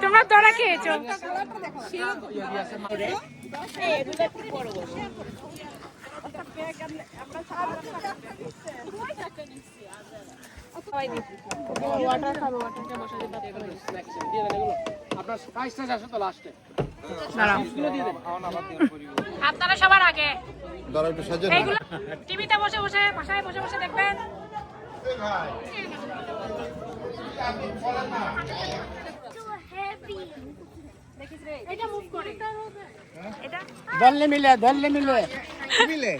তোমরা তোরা খেয়েছো? আপনারা সবার আগে টিভিতে বসে বসে বাসায় বসে বসে দেখবেন। ধরলে মিলে ধরলে মিলে মিলে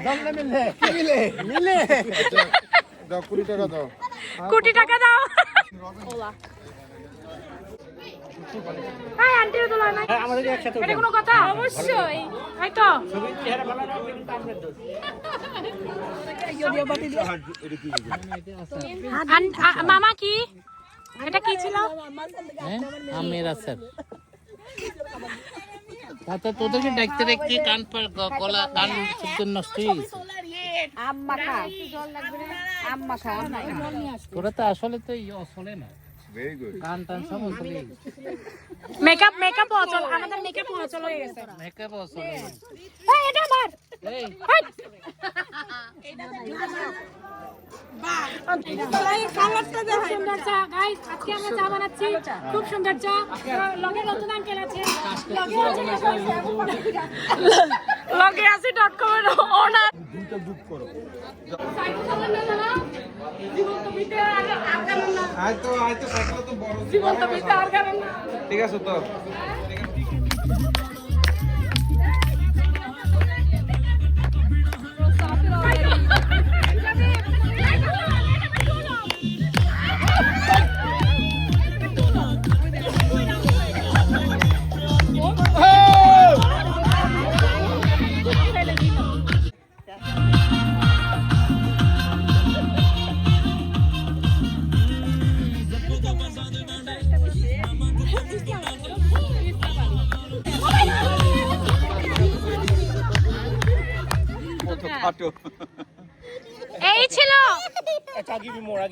ধরলে মিলে মিলে মিলে দাও 20 টাকা দাও 20 টাকা দাও। হাই আন্টি তোলা নাই আমাদের একসাথে এটা কোনো কথা? অবশ্যই তাই তো। চেহারা ভালো না কিন্তু আমরা দোষ মামা কি এটা কি ছিল? আমের আচার। তাতে তোদেরকে দেখতে দেখতে কান পর গলা কান শুদ্ধ নষ্ট হয়ে গেছে। আম্মা খা আম্মা খা তোরা তো আসলে তো চলে না। Very good. কান টান সব চলে গেছে। মেকআপ অচল আমাদের মেকআপ অচল হয়ে গেছে। মেকআপ অচল হয়ে গেছে। এই এটা আমার এই খুব সুন্দর চা। লগে নতুন আঙ্কেল আছে, লগে আছে .com এর ওনার। দুটো বুক করো। ঠিক আছে তো এই ছিল। I give you more. I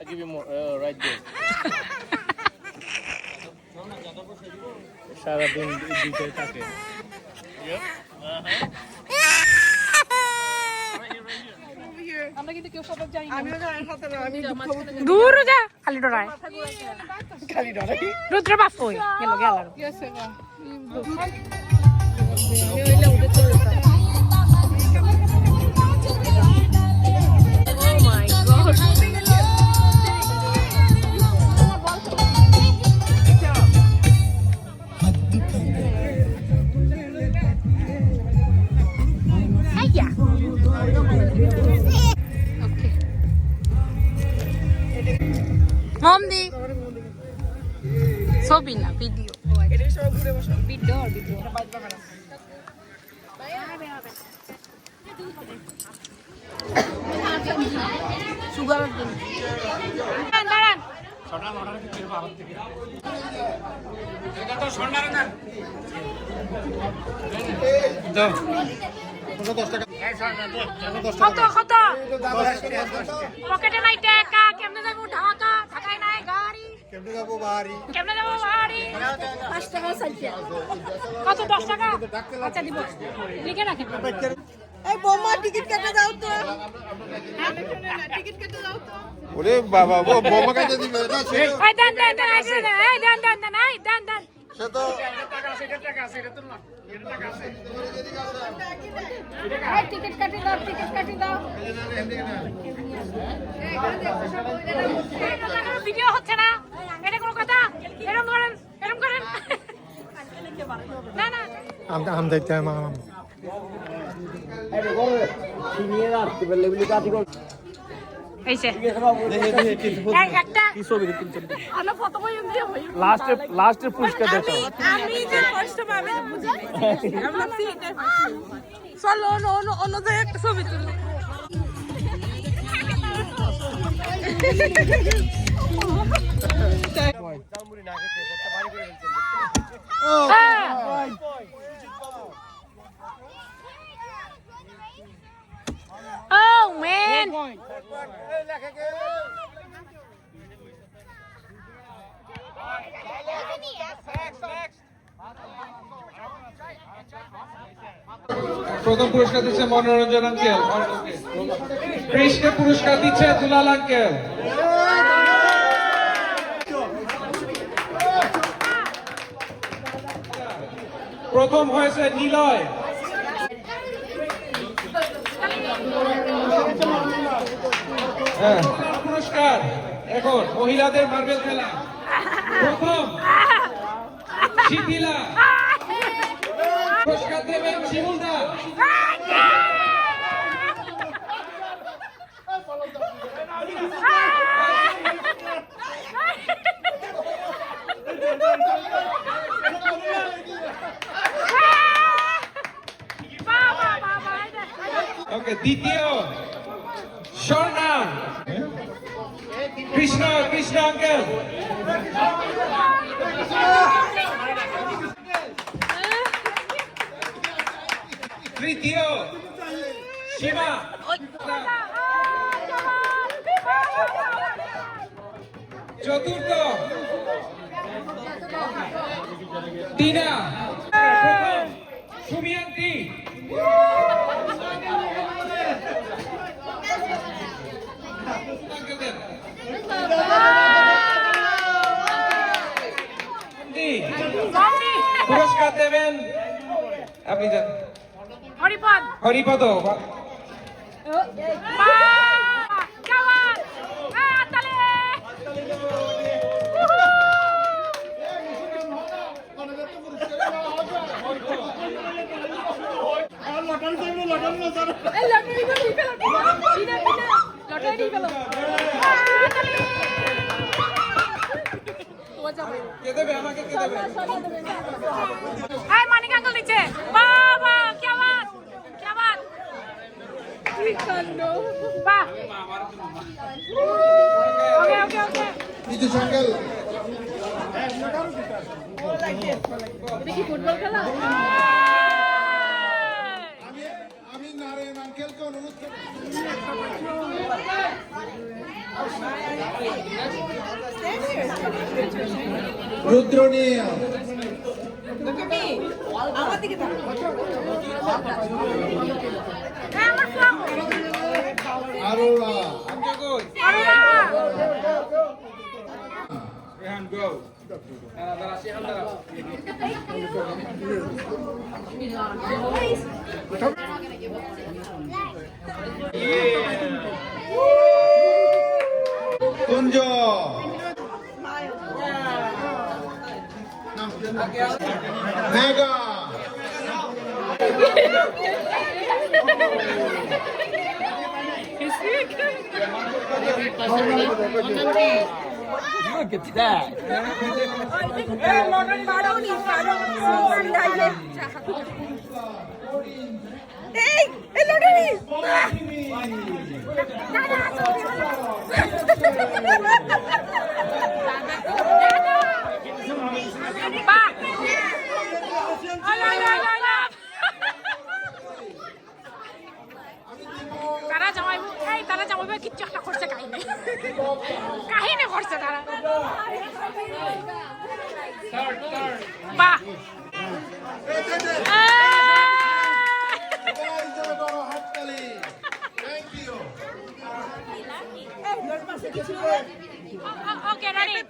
give you more. Right there. সারা দিন দুইটাই থাকে। আমরা কিন্তু কেউ সব জানি না। দূর যা খালি ডরায় রুদ্র বাপ কই গেল গেছে না মমদি ছবি না ভিডিও সুগার দাঁড়ান কত কত পকেটে নাই টাকা কেমনে যাবো ঢাকা ঢাকায় নাই গাড়ি কেমনে যাবো বাড়ি 5 টাকা সাইকেল কত 10 টাকা আচ্ছা দিব লিখে রাখেন এই বোমা টিকিট কেটে দাও তো টিকিট কেটে দাও তো ওরে বাবা ও বোমা কেটে দিবে না এই দেন দেন দেন এই দেন দেন দেন এই দেন দেন সে তো টাকা আছে এটা তো না এটা টাকা আছে এই টিকিট কেটে দাও ভিডিও হচ্ছে না এটা কোনো কথা এরকম করেন না না আম দেখতে মামা এইছে একটা কি ছবি তুলছেন আমরা প্রথমে ইন্ডিয়া হই লাস্টের পুরস্কার দাও আমি যে কষ্ট পাবে বুঝা আমরা সিটে চলো অন্য জায়গায় একটা ছবি তুলি প্রথম পুরস্কার দিচ্ছে মনোরঞ্জন আঙ্কেল, কৃষ্ণ পুরস্কার দিচ্ছে দুলাল আঙ্কেল। প্রথম হয়েছে নিলয়। পুরস্কার এখন মহিলাদের মার্বেল খেলা, প্রথম শিথিলা। পুরস্কার দেবেন শিমুলদা। ওকে, দ্বিতীয় স্বর্ণা। কৃষ্ণ আঙ্কেল। তৃতীয় সীমা। চতুর্থ টিনা। প্রথম সুমিয়ান্তি। পুরস্কার দেবেন আপনি হরিপদ। মানিক আঙ্কেল দিচ্ছে। বাবা क्या बात বাহ। ওকে কিছু সঙ্গেল ফুটবল খেলা। আমি নারায়ণ আঙ্কেলকে অনুরোধ করি রুদ্রনীয় আমার দিকে আরোরা কুঞ্জ মেঘা Look at that. তারা জামাইবে কিচ্ছু একটা করছে কাহিনী করছে তারা। বাহ ওকে রেডি।